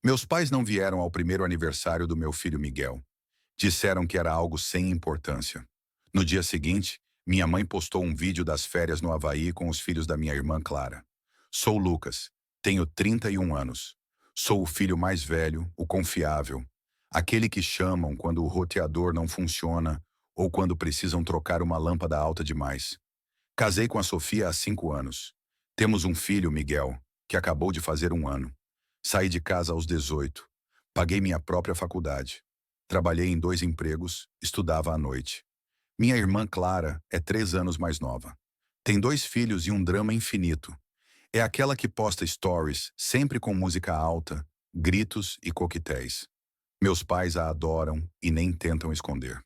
Meus pais não vieram ao primeiro aniversário do meu filho Miguel. Disseram que era algo sem importância. No dia seguinte, minha mãe postou um vídeo das férias no Havaí com os filhos da minha irmã Clara. Sou Lucas, tenho 31 anos. Sou o filho mais velho, o confiável. Aquele que chamam quando o roteador não funciona ou quando precisam trocar uma lâmpada alta demais. Casei com a Sofia há 5 anos. Temos um filho, Miguel, que acabou de fazer 1 ano. Saí de casa aos 18. Paguei minha própria faculdade. Trabalhei em 2 empregos, estudava à noite. Minha irmã Clara é 3 anos mais nova. Tem 2 filhos e um drama infinito. É aquela que posta stories, sempre com música alta, gritos e coquetéis. Meus pais a adoram e nem tentam esconder.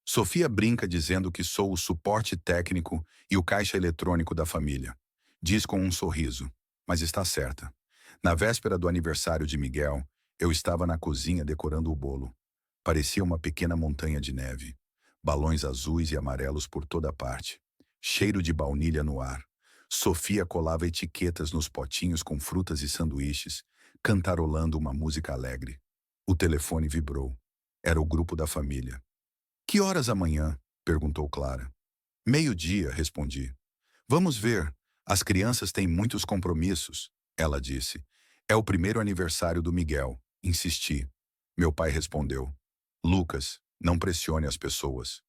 Sofia brinca dizendo que sou o suporte técnico e o caixa eletrônico da família. Diz com um sorriso, mas está certa. Na véspera do aniversário de Miguel, eu estava na cozinha decorando o bolo. Parecia uma pequena montanha de neve. Balões azuis e amarelos por toda parte. Cheiro de baunilha no ar. Sofia colava etiquetas nos potinhos com frutas e sanduíches, cantarolando uma música alegre. O telefone vibrou. Era o grupo da família. Que horas amanhã? Perguntou Clara. Meio-dia, respondi. Vamos ver. As crianças têm muitos compromissos, ela disse. É o primeiro aniversário do Miguel, insisti. Meu pai respondeu. Lucas, não pressione as pessoas.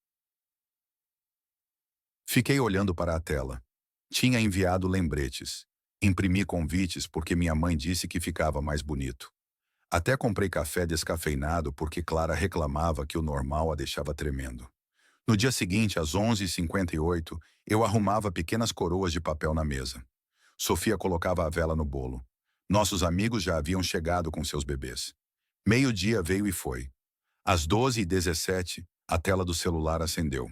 Fiquei olhando para a tela. Tinha enviado lembretes. Imprimi convites porque minha mãe disse que ficava mais bonito. Até comprei café descafeinado porque Clara reclamava que o normal a deixava tremendo. No dia seguinte, às 11h58, eu arrumava pequenas coroas de papel na mesa. Sofia colocava a vela no bolo. Nossos amigos já haviam chegado com seus bebês. Meio-dia veio e foi. Às 12h17, a tela do celular acendeu.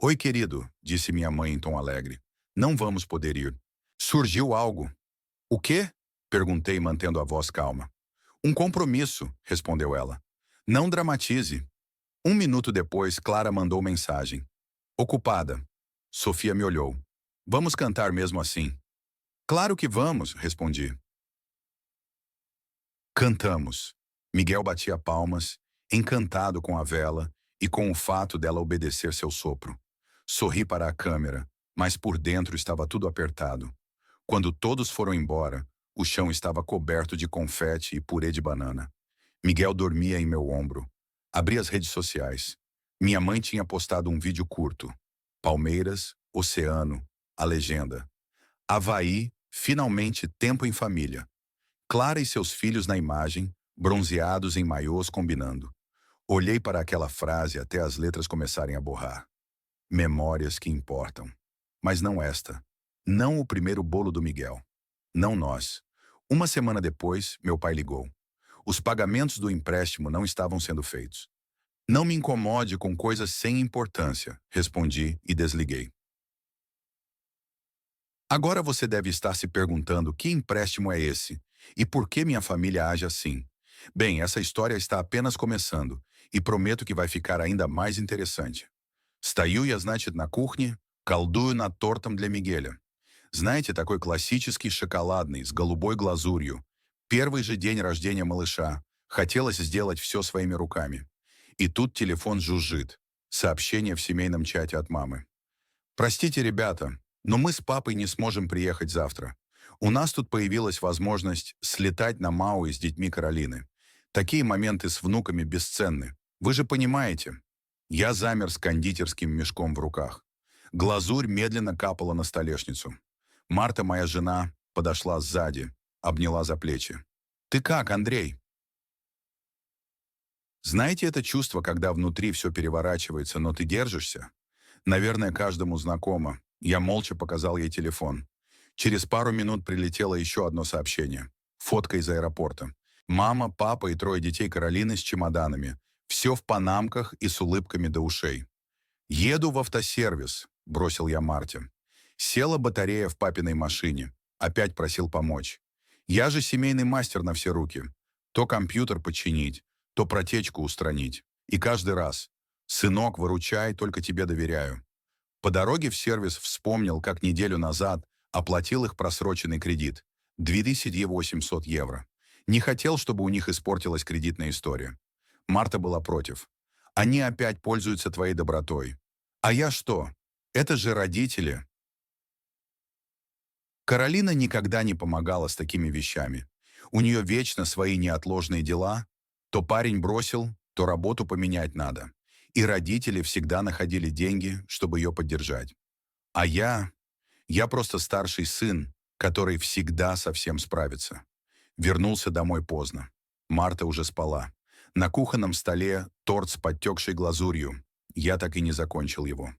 Oi, querido, disse minha mãe em tom alegre. Não vamos poder ir. Surgiu algo. O quê? Perguntei, mantendo a voz calma. Um compromisso, respondeu ela. Não dramatize. 1 minuto depois, Clara mandou mensagem. Ocupada. Sofia me olhou. Vamos cantar mesmo assim? Claro que vamos, respondi. Cantamos. Miguel batia palmas, encantado com a vela e com o fato dela obedecer seu sopro. Sorri para a câmera, mas por dentro estava tudo apertado. Quando todos foram embora, o chão estava coberto de confete e purê de banana. Miguel dormia em meu ombro. Abri as redes sociais. Minha mãe tinha postado um vídeo curto. Palmeiras, oceano, a legenda. Havaí, finalmente tempo em família. Clara e seus filhos na imagem, bronzeados em maiôs combinando. Olhei para aquela frase até as letras começarem a borrar. Memórias que importam. Mas não esta. Não o primeiro bolo do Miguel. Não nós. 1 semana depois, meu pai ligou. Os pagamentos do empréstimo não estavam sendo feitos. Não me incomode com coisas sem importância, respondi e desliguei. Agora você deve estar se perguntando que empréstimo é esse e por que minha família age assim. Bem, essa história está apenas começando e prometo que vai ficar ainda mais interessante. Стою я, значит, на кухне, колдую над тортом для Мигеля. Знаете, такой классический шоколадный, с голубой глазурью. Первый же день рождения малыша. Хотелось сделать все своими руками. И тут телефон жужжит. Сообщение в семейном чате от мамы. «Простите, ребята, но мы с папой не сможем приехать завтра. У нас тут появилась возможность слетать на Мауи с детьми Каролины. Такие моменты с внуками бесценны. Вы же понимаете». Я замер с кондитерским мешком в руках. Глазурь медленно капала на столешницу. Марта, моя жена, подошла сзади, обняла за плечи. «Ты как, Андрей?» Знаете это чувство, когда внутри все переворачивается, но ты держишься? Наверное, каждому знакомо. Я молча показал ей телефон. Через пару минут прилетело еще одно сообщение. Фотка из аэропорта. Мама, папа и 3 детей Каролины с чемоданами. Все в панамках и с улыбками до ушей. «Еду в автосервис», — бросил я Марте. Села батарея в папиной машине. Опять просил помочь. Я же семейный мастер на все руки. То компьютер починить, то протечку устранить. И каждый раз: «Сынок, выручай, только тебе доверяю». По дороге в сервис вспомнил, как неделю назад оплатил их просроченный кредит. €2800. Не хотел, чтобы у них испортилась кредитная история. Марта была против. Они опять пользуются твоей добротой. А я что? Это же родители. Каролина никогда не помогала с такими вещами. У нее вечно свои неотложные дела. То парень бросил, то работу поменять надо. И родители всегда находили деньги, чтобы ее поддержать. А я просто старший сын, который всегда со всем справится. Вернулся домой поздно. Марта уже спала. На кухонном столе торт с подтекшей глазурью. Я так и не закончил его.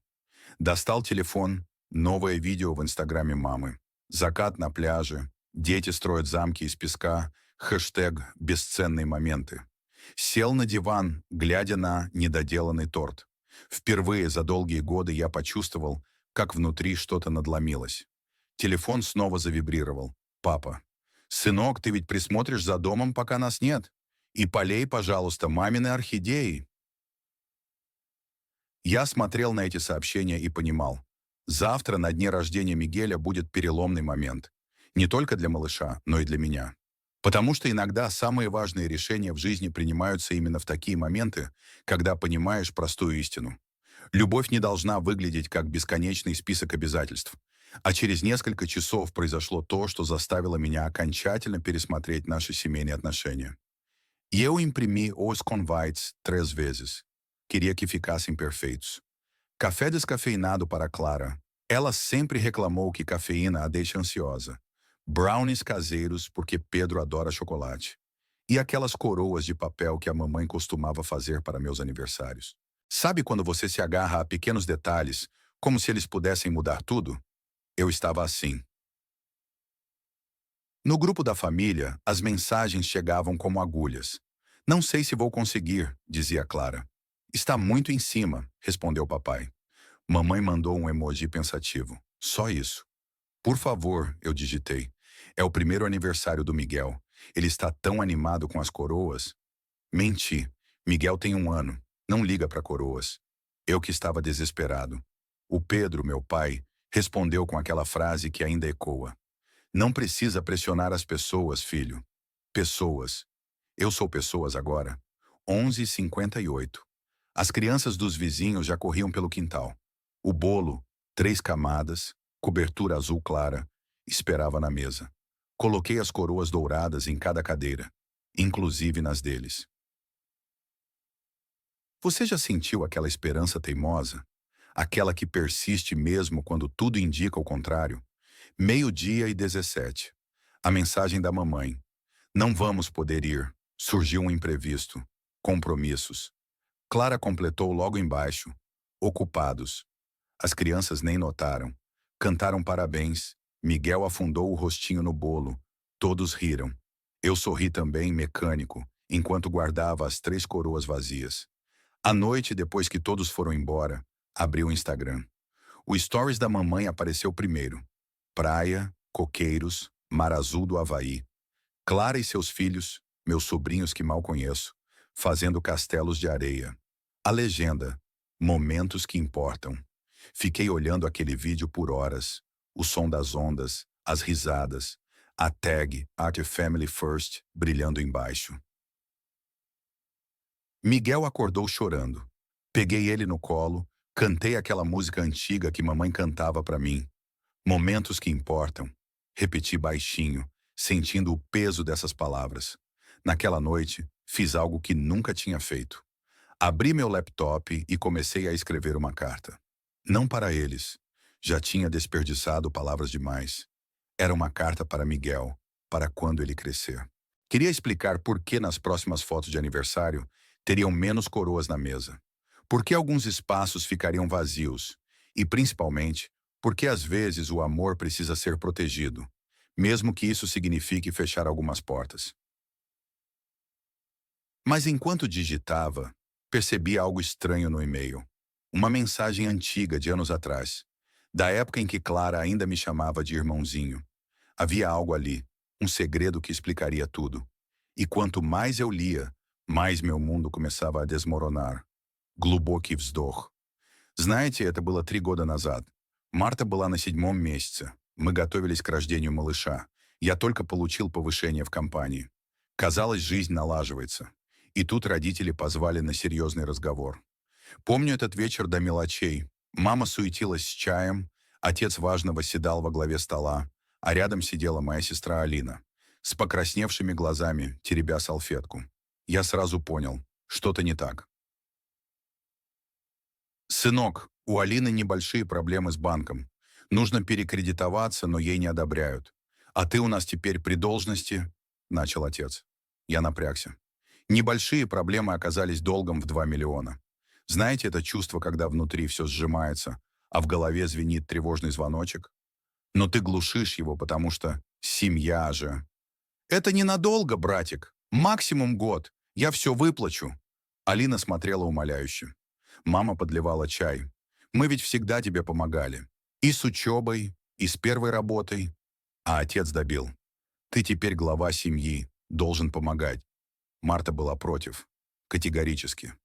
Достал телефон, новое видео в инстаграме мамы. Закат на пляже, дети строят замки из песка, хэштег «бесценные моменты». Сел на диван, глядя на недоделанный торт. Впервые за долгие годы я почувствовал, как внутри что-то надломилось. Телефон снова завибрировал. «Папа, сынок, ты ведь присмотришь за домом, пока нас нет? И полей, пожалуйста, мамины орхидеи». Я смотрел на эти сообщения и понимал. Завтра на дне рождения Мигеля будет переломный момент. Не только для малыша, но и для меня. Потому что иногда самые важные решения в жизни принимаются именно в такие моменты, когда понимаешь простую истину. Любовь не должна выглядеть как бесконечный список обязательств. А через несколько часов произошло то, что заставило меня окончательно пересмотреть наши семейные отношения. Eu imprimi os convites 3 vezes. Queria que ficassem perfeitos. Café descafeinado para Clara. Ela sempre reclamou que cafeína a deixa ansiosa. Brownies caseiros porque Pedro adora chocolate. E aquelas coroas de papel que a mamãe costumava fazer para meus aniversários. Sabe quando você se agarra a pequenos detalhes, como se eles pudessem mudar tudo? Eu estava assim. No grupo da família, as mensagens chegavam como agulhas. Não sei se vou conseguir, dizia Clara. Está muito em cima, respondeu papai. Mamãe mandou um emoji pensativo. Só isso. Por favor, eu digitei. É o primeiro aniversário do Miguel. Ele está tão animado com as coroas. Menti. Miguel tem 1 ano. Não liga para coroas. Eu que estava desesperado. O Pedro, meu pai, respondeu com aquela frase que ainda ecoa. Não precisa pressionar as pessoas, filho. Pessoas. Eu sou pessoas agora. 11h58. As crianças dos vizinhos já corriam pelo quintal. O bolo, 3 camadas, cobertura azul clara, esperava na mesa. Coloquei as coroas douradas em cada cadeira, inclusive nas deles. Você já sentiu aquela esperança teimosa? Aquela que persiste mesmo quando tudo indica o contrário? 12h17. A mensagem da mamãe. Não vamos poder ir. Surgiu um imprevisto. Compromissos. Clara completou logo embaixo. Ocupados. As crianças nem notaram. Cantaram parabéns. Miguel afundou o rostinho no bolo. Todos riram. Eu sorri também, mecânico, enquanto guardava as 3 coroas vazias. À noite, depois que todos foram embora, abri o Instagram. O stories da mamãe apareceu primeiro. Praia, coqueiros, mar azul do Havaí. Clara e seus filhos, meus sobrinhos que mal conheço, fazendo castelos de areia. A legenda, momentos que importam. Fiquei olhando aquele vídeo por horas. O som das ondas, as risadas, a tag Art Family First brilhando embaixo. Miguel acordou chorando. Peguei ele no colo, cantei aquela música antiga que mamãe cantava para mim. Momentos que importam. Repeti baixinho, sentindo o peso dessas palavras. Naquela noite, fiz algo que nunca tinha feito. Abri meu laptop e comecei a escrever uma carta. Não para eles. Já tinha desperdiçado palavras demais. Era uma carta para Miguel, para quando ele crescer. Queria explicar por que nas próximas fotos de aniversário teriam menos coroas na mesa. Por que alguns espaços ficariam vazios. E, principalmente, porque às vezes o amor precisa ser protegido, mesmo que isso signifique fechar algumas portas. Mas enquanto digitava, percebi algo estranho no e-mail. Uma mensagem antiga de anos atrás, da época em que Clara ainda me chamava de irmãozinho. Havia algo ali, um segredo que explicaria tudo. E quanto mais eu lia, mais meu mundo começava a desmoronar. Глубокий вздох. Знаете, это было 3 года назад. Марта была на 7-м месяце. Мы готовились к рождению малыша. Я только получил повышение в компании. Казалось, жизнь налаживается. И тут родители позвали на серьезный разговор. Помню этот вечер до мелочей. Мама суетилась с чаем, отец важно восседал во главе стола, а рядом сидела моя сестра Алина, с покрасневшими глазами, теребя салфетку. Я сразу понял, что-то не так. «Сынок, у Алины небольшие проблемы с банком. Нужно перекредитоваться, но ей не одобряют. А ты у нас теперь при должности?» — начал отец. Я напрягся. Небольшие проблемы оказались долгом в 2 миллиона. Знаете это чувство, когда внутри все сжимается, а в голове звенит тревожный звоночек? Но ты глушишь его, потому что семья же. «Это ненадолго, братик. Максимум год. Я все выплачу». Алина смотрела умоляюще. Мама подливала чай. «Мы ведь всегда тебе помогали. И с учебой, и с первой работой». А отец добил. «Ты теперь глава семьи, должен помогать». Марта была против. Категорически.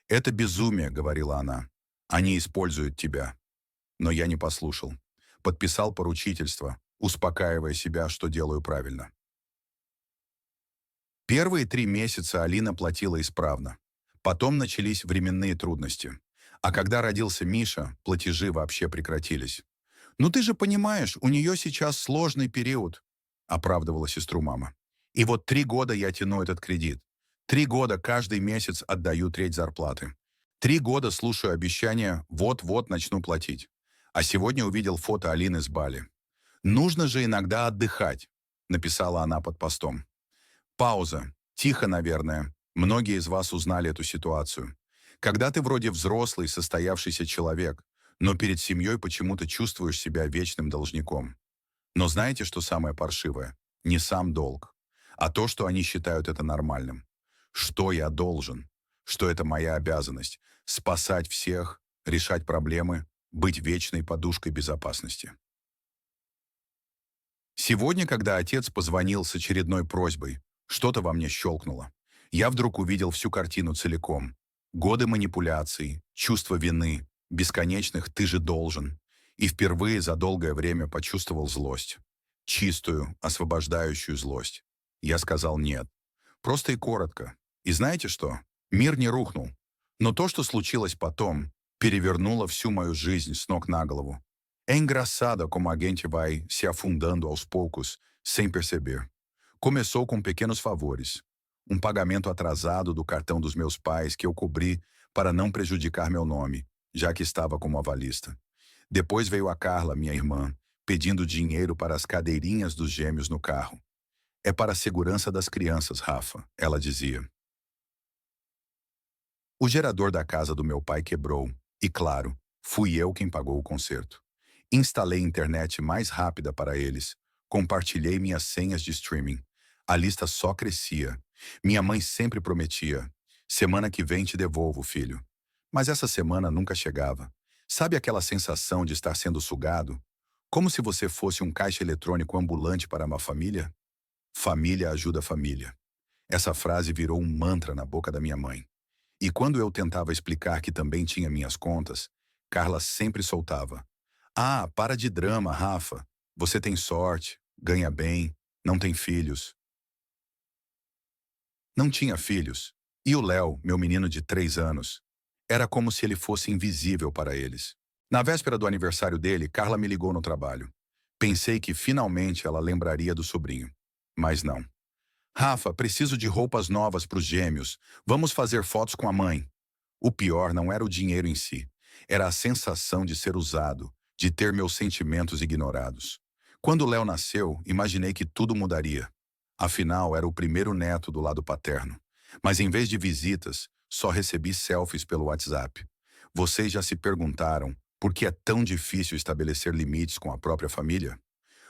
«Это безумие», — говорила она. «Они используют тебя». Но я не послушал. Подписал поручительство, успокаивая себя, что делаю правильно. Первые 3 месяца Алина платила исправно. Потом начались временные трудности. А когда родился Миша, платежи вообще прекратились. «Ну ты же понимаешь, у нее сейчас сложный период», — оправдывала сестру мама. «И вот 3 года я тяну этот кредит. 3 года каждый месяц отдаю треть зарплаты. 3 года слушаю обещания, вот-вот начну платить. А сегодня увидел фото Алины с Бали. «Нужно же иногда отдыхать», — написала она под постом. Пауза. Тихо, наверное. Многие из вас узнали эту ситуацию. Когда ты вроде взрослый, состоявшийся человек, но перед семьей почему-то чувствуешь себя вечным должником. Но знаете, что самое паршивое? Не сам долг, а то, что они считают это нормальным. Что я должен? Что это моя обязанность? Спасать всех, решать проблемы, быть вечной подушкой безопасности. Сегодня, когда отец позвонил с очередной просьбой, что-то во мне щелкнуло. Я вдруг увидел всю картину целиком. Годы манипуляций, чувство вины, бесконечных «ты же должен». И впервые за долгое время почувствовал злость. Чистую, освобождающую злость. Я сказал «нет». Просто и коротко. И знаете что? Мир не рухнул. Но то, что случилось потом, перевернуло всю мою жизнь с ног на голову. É engraçado como a gente vai se afundando aos poucos, sem perceber. Começou com pequenos favores. Pagamento atrasado do cartão dos meus pais que eu cobri para não prejudicar meu nome, já que estava como avalista. Depois veio a Carla, minha irmã, pedindo dinheiro para as cadeirinhas dos gêmeos no carro. É para a segurança das crianças, Rafa, ela dizia. O gerador da casa do meu pai quebrou e, claro, fui eu quem pagou o conserto. Instalei internet mais rápida para eles. Compartilhei minhas senhas de streaming. A lista só crescia. Minha mãe sempre prometia: semana que vem te devolvo, filho. Mas essa semana nunca chegava. Sabe aquela sensação de estar sendo sugado? Como se você fosse um caixa eletrônico ambulante para uma família? Família ajuda família. Essa frase virou um mantra na boca da minha mãe. E quando eu tentava explicar que também tinha minhas contas, Carla sempre soltava: Ah, para de drama, Rafa. Você tem sorte, ganha bem, não tem filhos. Não tinha filhos. E o Léo, meu menino de 3 anos, era como se ele fosse invisível para eles. Na véspera do aniversário dele, Carla me ligou no trabalho. Pensei que finalmente ela lembraria do sobrinho. Mas não. Rafa, preciso de roupas novas para os gêmeos. Vamos fazer fotos com a mãe. O pior não era o dinheiro em si. Era a sensação de ser usado, de ter meus sentimentos ignorados. Quando Léo nasceu, imaginei que tudo mudaria. Afinal, era o primeiro neto do lado paterno. Mas em vez de visitas, só recebi selfies pelo WhatsApp. Vocês já se perguntaram por que é tão difícil estabelecer limites com a própria família?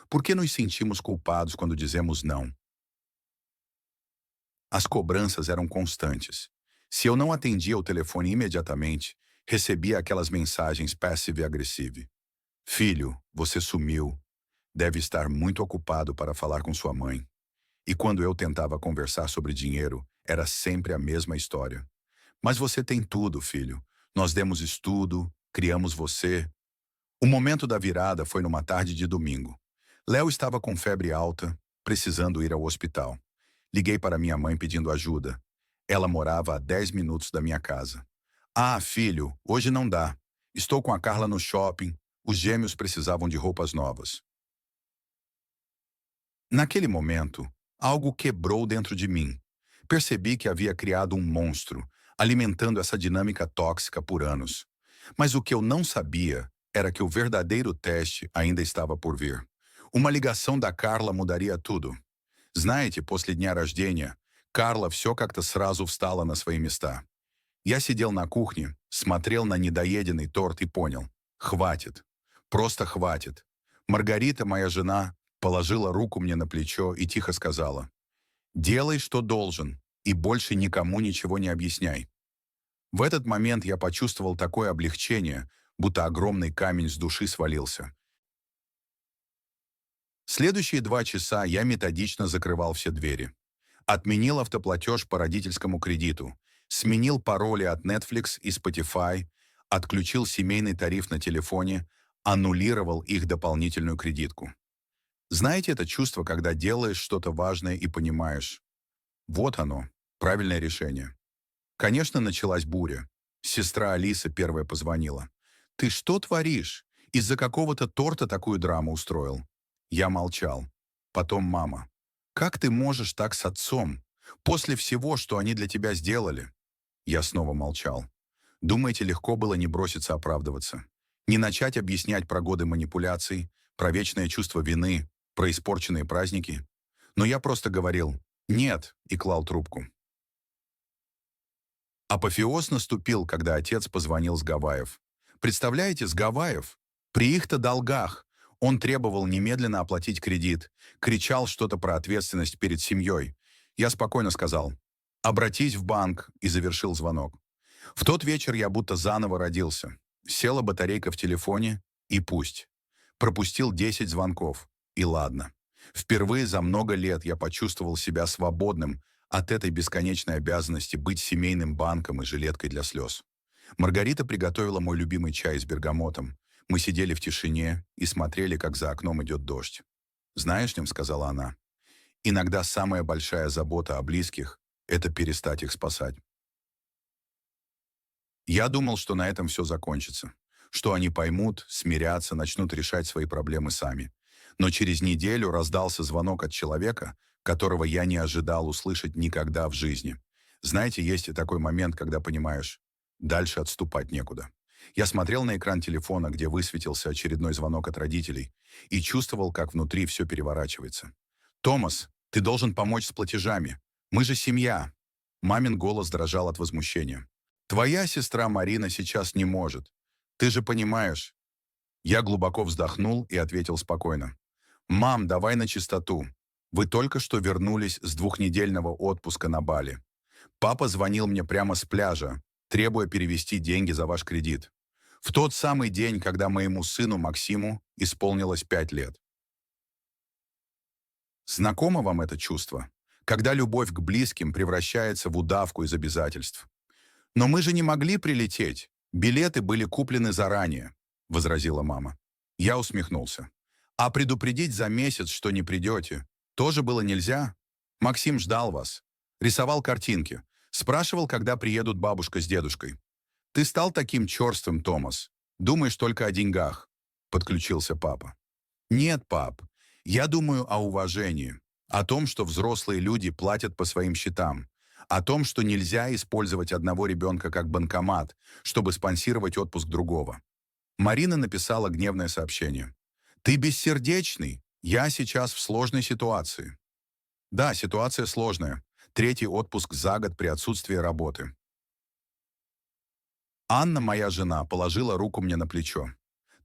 Por que nos sentimos culpados quando dizemos não? As cobranças eram constantes. Se eu não atendia o telefone imediatamente, recebia aquelas mensagens passive-agressive. Filho, você sumiu. Deve estar muito ocupado para falar com sua mãe. E quando eu tentava conversar sobre dinheiro, era sempre a mesma história. Mas você tem tudo, filho. Nós demos estudo, criamos você. O momento da virada foi numa tarde de domingo. Léo estava com febre alta, precisando ir ao hospital. Liguei para minha mãe pedindo ajuda. Ela morava a 10 minutos da minha casa. Ah, filho, hoje não dá. Estou com a Carla no shopping. Os gêmeos precisavam de roupas novas. Naquele momento, algo quebrou dentro de mim. Percebi que havia criado um monstro, alimentando essa dinâmica tóxica por anos. Mas o que eu não sabia era que o verdadeiro teste ainda estava por vir. Uma ligação da Carla mudaria tudo. Знаете, после дня рождения Карла все как-то сразу встала на свои места. Я сидел на кухне, смотрел на недоеденный торт и понял. Хватит. Просто хватит. Маргарита, моя жена, положила руку мне на плечо и тихо сказала: «Делай, что должен, и больше никому ничего не объясняй». В этот момент я почувствовал такое облегчение, будто огромный камень с души свалился. Следующие 2 часа я методично закрывал все двери. Отменил автоплатеж по родительскому кредиту, сменил пароли от Netflix и Spotify, отключил семейный тариф на телефоне, аннулировал их дополнительную кредитку. Знаете это чувство, когда делаешь что-то важное и понимаешь? Вот оно, правильное решение. Конечно, началась буря. Сестра Алиса первая позвонила. «Ты что творишь? Из-за какого-то торта такую драму устроил?» Я молчал. Потом мама. «Как ты можешь так с отцом? После всего, что они для тебя сделали?» Я снова молчал. Думаете, легко было не броситься оправдываться? Не начать объяснять про годы манипуляций, про вечное чувство вины, про испорченные праздники? Но я просто говорил «нет» и клал трубку. Апофеоз наступил, когда отец позвонил с Гавайев. Представляете, с Гавайев? При их-то долгах. Он требовал немедленно оплатить кредит, кричал что-то про ответственность перед семьей. Я спокойно сказал «обратись в банк» и завершил звонок. В тот вечер я будто заново родился. Села батарейка в телефоне, и пусть. Пропустил 10 звонков, и ладно. Впервые за много лет я почувствовал себя свободным от этой бесконечной обязанности быть семейным банком и жилеткой для слез. Маргарита приготовила мой любимый чай с бергамотом. Мы сидели в тишине и смотрели, как за окном идет дождь. «Знаешь, Нем, — сказала она, — иногда самая большая забота о близких — это перестать их спасать». Я думал, что на этом все закончится, что они поймут, смирятся, начнут решать свои проблемы сами. Но через неделю раздался звонок от человека, которого я не ожидал услышать никогда в жизни. Знаете, есть и такой момент, когда понимаешь, дальше отступать некуда. Я смотрел на экран телефона, где высветился очередной звонок от родителей, и чувствовал, как внутри все переворачивается. «Томас, ты должен помочь с платежами. Мы же семья». Мамин голос дрожал от возмущения. «Твоя сестра Марина сейчас не может. Ты же понимаешь». Я глубоко вздохнул и ответил спокойно. «Мам, давай на чистоту. Вы только что вернулись с 2-недельного отпуска на Бали. Папа звонил мне прямо с пляжа, требуя перевести деньги за ваш кредит. В тот самый день, когда моему сыну Максиму исполнилось 5 лет». Знакомо вам это чувство? Когда любовь к близким превращается в удавку из обязательств. «Но мы же не могли прилететь. Билеты были куплены заранее», — возразила мама. Я усмехнулся. «А предупредить за месяц, что не придете, тоже было нельзя? Максим ждал вас. Рисовал картинки. Спрашивал, когда приедут бабушка с дедушкой. Ты стал таким черствым, Томас. Думаешь только о деньгах», — подключился папа. «Нет, пап. Я думаю о уважении. О том, что взрослые люди платят по своим счетам. О том, что нельзя использовать одного ребенка как банкомат, чтобы спонсировать отпуск другого». Марина написала гневное сообщение. «Ты бессердечный. Я сейчас в сложной ситуации». Да, ситуация сложная. 3-й отпуск за год при отсутствии работы. Анна, моя жена, положила руку мне на плечо.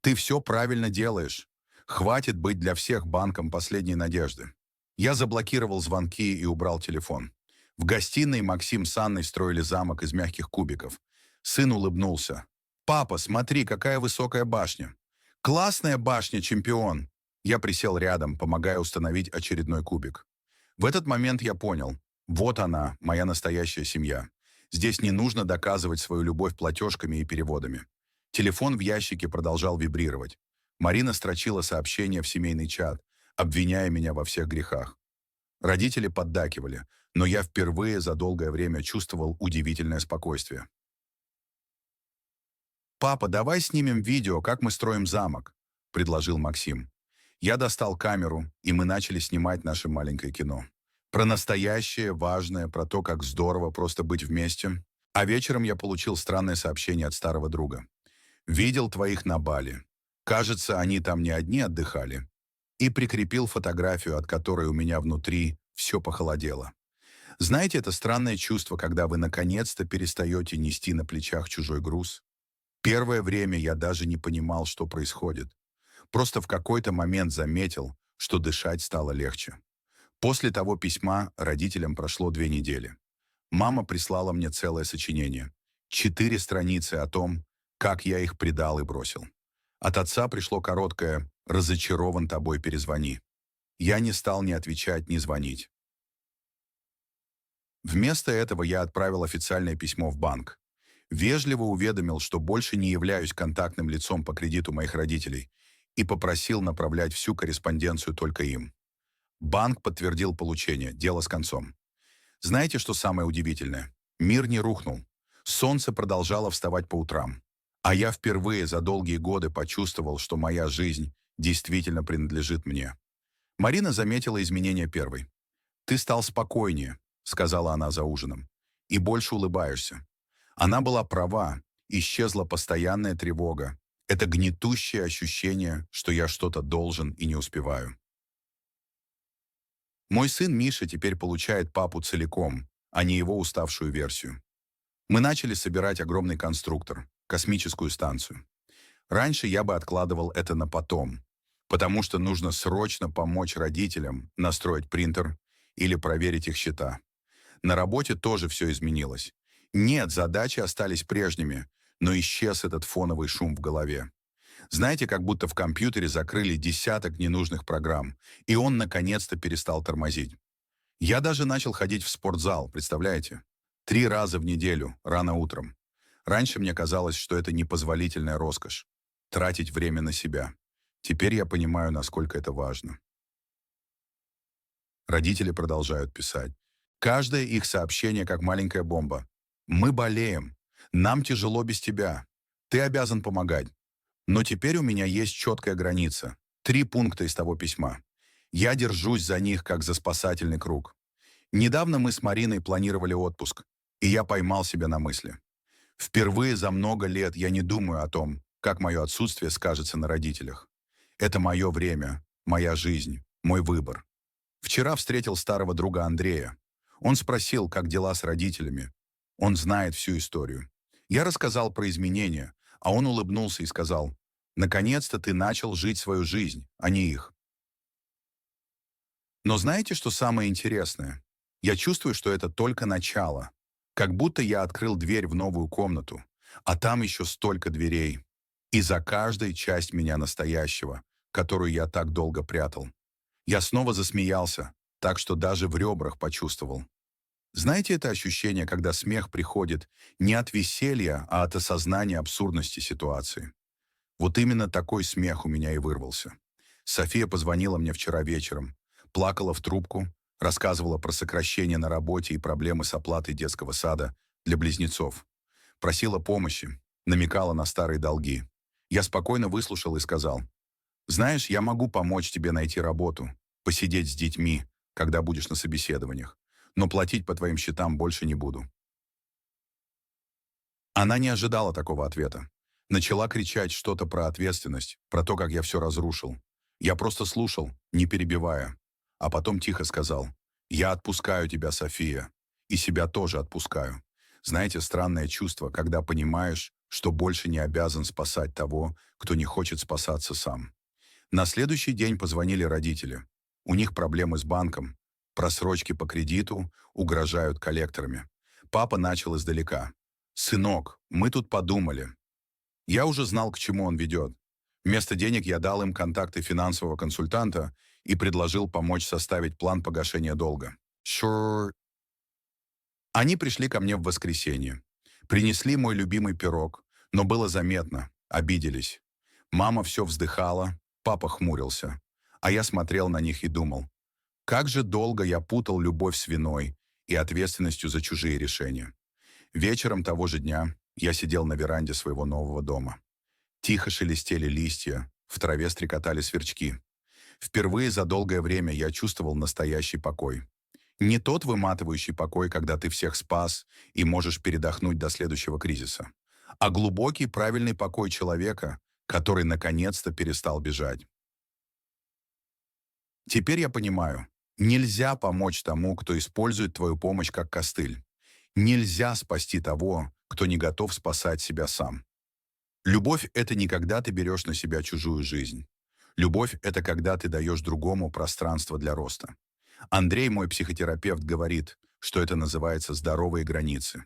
«Ты все правильно делаешь. Хватит быть для всех банком последней надежды». Я заблокировал звонки и убрал телефон. В гостиной Максим с Анной строили замок из мягких кубиков. Сын улыбнулся. «Папа, смотри, какая высокая башня». «Классная башня, чемпион!» Я присел рядом, помогая установить очередной кубик. В этот момент я понял. Вот она, моя настоящая семья. Здесь не нужно доказывать свою любовь платежками и переводами. Телефон в ящике продолжал вибрировать. Марина строчила сообщение в семейный чат, обвиняя меня во всех грехах. Родители поддакивали, но я впервые за долгое время чувствовал удивительное спокойствие. «Папа, давай снимем видео, как мы строим замок», — предложил Максим. Я достал камеру, и мы начали снимать наше маленькое кино. Про настоящее, важное, про то, как здорово просто быть вместе. А вечером я получил странное сообщение от старого друга. «Видел твоих на Бали. Кажется, они там не одни отдыхали». И прикрепил фотографию, от которой у меня внутри все похолодело. Знаете, это странное чувство, когда вы наконец-то перестаете нести на плечах чужой груз. Первое время я даже не понимал, что происходит. Просто в какой-то момент заметил, что дышать стало легче. После того письма родителям прошло 2 недели. Мама прислала мне целое сочинение. 4 страницы о том, как я их предал и бросил. От отца пришло короткое «разочарован тобой, перезвони». Я не стал ни отвечать, ни звонить. Вместо этого я отправил официальное письмо в банк. Вежливо уведомил, что больше не являюсь контактным лицом по кредиту моих родителей, и попросил направлять всю корреспонденцию только им. Банк подтвердил получение, дело с концом. Знаете, что самое удивительное? Мир не рухнул. Солнце продолжало вставать по утрам. А я впервые за долгие годы почувствовал, что моя жизнь действительно принадлежит мне. Марина заметила изменения первой. «Ты стал спокойнее», — сказала она за ужином, — «и больше улыбаешься». Она была права, исчезла постоянная тревога. Это гнетущее ощущение, что я что-то должен и не успеваю. Мой сын Миша теперь получает папу целиком, а не его уставшую версию. Мы начали собирать огромный конструктор, космическую станцию. Раньше я бы откладывал это на потом, потому что нужно срочно помочь родителям настроить принтер или проверить их счета. На работе тоже все изменилось. Нет, задачи остались прежними, но исчез этот фоновый шум в голове. Знаете, как будто в компьютере закрыли десяток ненужных программ, и он наконец-то перестал тормозить. Я даже начал ходить в спортзал, представляете? 3 раза в неделю, рано утром. Раньше мне казалось, что это непозволительная роскошь — тратить время на себя. Теперь я понимаю, насколько это важно. Родители продолжают писать. Каждое их сообщение как маленькая бомба. «Мы болеем. Нам тяжело без тебя. Ты обязан помогать. Но теперь у меня есть четкая граница. 3 пункта из того письма. Я держусь за них, как за спасательный круг. Недавно мы с Мариной планировали отпуск, и я поймал себя на мысли. Впервые за много лет я не думаю о том, как мое отсутствие скажется на родителях. Это мое время, моя жизнь, мой выбор. Вчера встретил старого друга Андрея. Он спросил, как дела с родителями. Он знает всю историю. Я рассказал про изменения, а он улыбнулся и сказал: «Наконец-то ты начал жить свою жизнь, а не их». Но знаете, что самое интересное? Я чувствую, что это только начало. Как будто я открыл дверь в новую комнату, а там еще столько дверей. И за каждой часть меня настоящего, которую я так долго прятал. Я снова засмеялся, так что даже в ребрах почувствовал. Знаете это ощущение, когда смех приходит не от веселья, а от осознания абсурдности ситуации? Вот именно такой смех у меня и вырвался. София позвонила мне вчера вечером, плакала в трубку, рассказывала про сокращение на работе и проблемы с оплатой детского сада для близнецов. Просила помощи, намекала на старые долги. Я спокойно выслушал и сказал: «Знаешь, я могу помочь тебе найти работу, посидеть с детьми, когда будешь на собеседованиях, но платить по твоим счетам больше не буду». Она не ожидала такого ответа. Начала кричать что-то про ответственность, про то, как я все разрушил. Я просто слушал, не перебивая. А потом тихо сказал: «Я отпускаю тебя, София. И себя тоже отпускаю». Знаете, странное чувство, когда понимаешь, что больше не обязан спасать того, кто не хочет спасаться сам. На следующий день позвонили родители. У них проблемы с банком. Просрочки по кредиту угрожают коллекторами. Папа начал издалека: «Сынок, мы тут подумали». Я уже знал, к чему он ведет. Вместо денег я дал им контакты финансового консультанта и предложил помочь составить план погашения долга. Sure. Они пришли ко мне в воскресенье. Принесли мой любимый пирог, но было заметно, обиделись. Мама все вздыхала, папа хмурился. А я смотрел на них и думал: Как же долго я путал любовь с виной и ответственностью за чужие решения. Вечером того же дня я сидел на веранде своего нового дома. Тихо шелестели листья, в траве стрекотали сверчки. Впервые за долгое время я чувствовал настоящий покой. Не тот выматывающий покой, когда ты всех спас и можешь передохнуть до следующего кризиса, а глубокий правильный покой человека, который наконец-то перестал бежать. Теперь я понимаю, нельзя помочь тому, кто использует твою помощь как костыль. Нельзя спасти того, кто не готов спасать себя сам. Любовь — это не когда ты берешь на себя чужую жизнь. Любовь — это когда ты даешь другому пространство для роста. Андрей, мой психотерапевт, говорит, что это называется здоровые границы.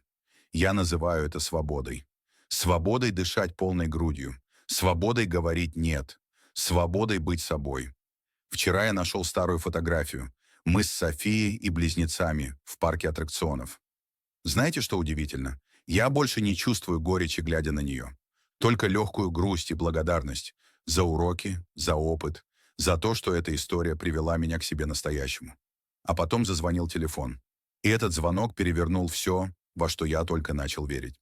Я называю это свободой. Свободой дышать полной грудью. Свободой говорить «нет». Свободой быть собой. Вчера я нашел старую фотографию. Мы с Софией и близнецами в парке аттракционов. Знаете, что удивительно? Я больше не чувствую горечи, глядя на нее. Только легкую грусть и благодарность за уроки, за опыт, за то, что эта история привела меня к себе настоящему. А потом зазвонил телефон. И этот звонок перевернул все, во что я только начал верить.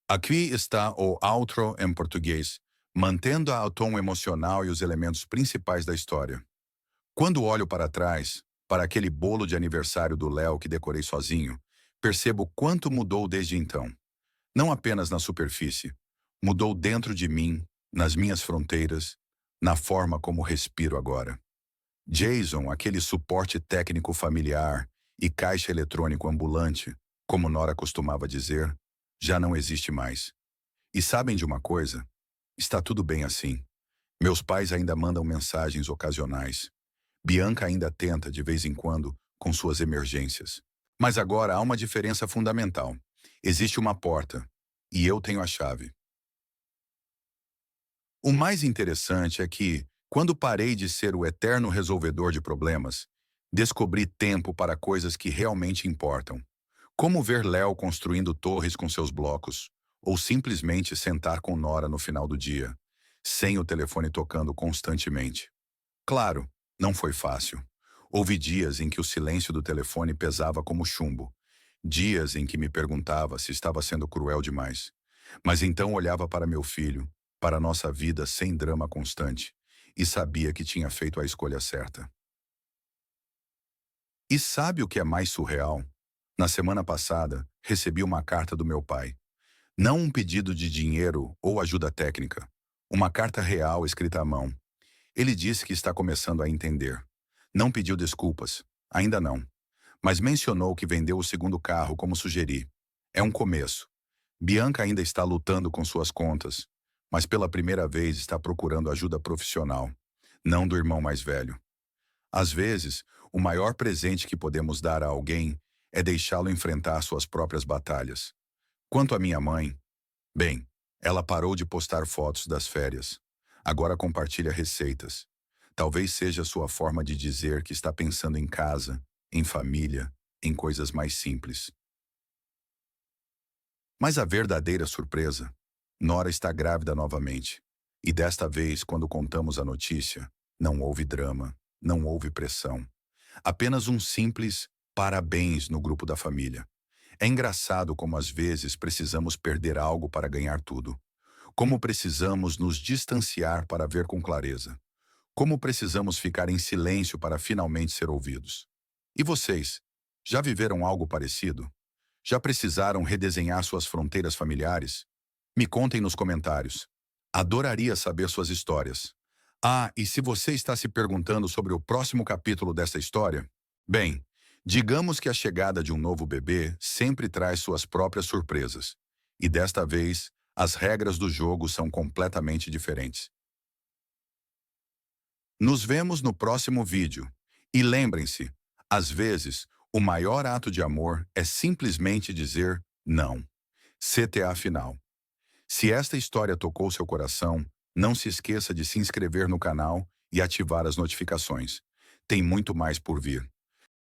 Aqui está o outro em português, mantendo o tom emocional e os elementos principais da história. Quando olho para trás, para aquele bolo de aniversário do Léo que decorei sozinho, percebo quanto mudou desde então. Não apenas na superfície, mudou dentro de mim, nas minhas fronteiras, na forma como respiro agora. Jason, aquele suporte técnico familiar e caixa eletrônico ambulante, como Nora costumava dizer, já não existe mais. E sabem de uma coisa? Está tudo bem assim. Meus pais ainda mandam mensagens ocasionais. Bianca ainda tenta, de vez em quando, com suas emergências. Mas agora há uma diferença fundamental. Existe uma porta, e eu tenho a chave. O mais interessante é que, quando parei de ser o eterno resolvedor de problemas, descobri tempo para coisas que realmente importam. Como ver Léo construindo torres com seus blocos, ou simplesmente sentar com Nora no final do dia, sem o telefone tocando constantemente. Claro, não foi fácil. Houve dias em que o silêncio do telefone pesava como chumbo. Dias em que me perguntava se estava sendo cruel demais. Mas então olhava para meu filho, para nossa vida sem drama constante, e sabia que tinha feito a escolha certa. E sabe o que é mais surreal? Na semana passada, recebi uma carta do meu pai. Não um pedido de dinheiro ou ajuda técnica. Uma carta real escrita à mão. Ele disse que está começando a entender. Não pediu desculpas, ainda não. Mas mencionou que vendeu o segundo carro como sugeri. É um começo. Bianca ainda está lutando com suas contas, mas pela primeira vez está procurando ajuda profissional, não do irmão mais velho. Às vezes, o maior presente que podemos dar a alguém é deixá-lo enfrentar suas próprias batalhas. Quanto à minha mãe, bem, ela parou de postar fotos das férias. Agora compartilha receitas. Talvez seja sua forma de dizer que está pensando em casa, em família, em coisas mais simples. Mas a verdadeira surpresa, Nora está grávida novamente. E desta vez, quando contamos a notícia, não houve drama, não houve pressão. Apenas um simples parabéns no grupo da família. É engraçado como às vezes precisamos perder algo para ganhar tudo. Como precisamos nos distanciar para ver com clareza. Como precisamos ficar em silêncio para finalmente ser ouvidos. E vocês, já viveram algo parecido? Já precisaram redesenhar suas fronteiras familiares? Me contem nos comentários. Adoraria saber suas histórias. Ah, e se você está se perguntando sobre o próximo capítulo dessa história, bem, digamos que a chegada de um novo bebê sempre traz suas próprias surpresas. E desta vez, as regras do jogo são completamente diferentes. Nos vemos no próximo vídeo. E lembrem-se, às vezes, o maior ato de amor é simplesmente dizer não. CTA final. Se esta história tocou seu coração, não se esqueça de se inscrever no canal e ativar as notificações. Tem muito mais por vir.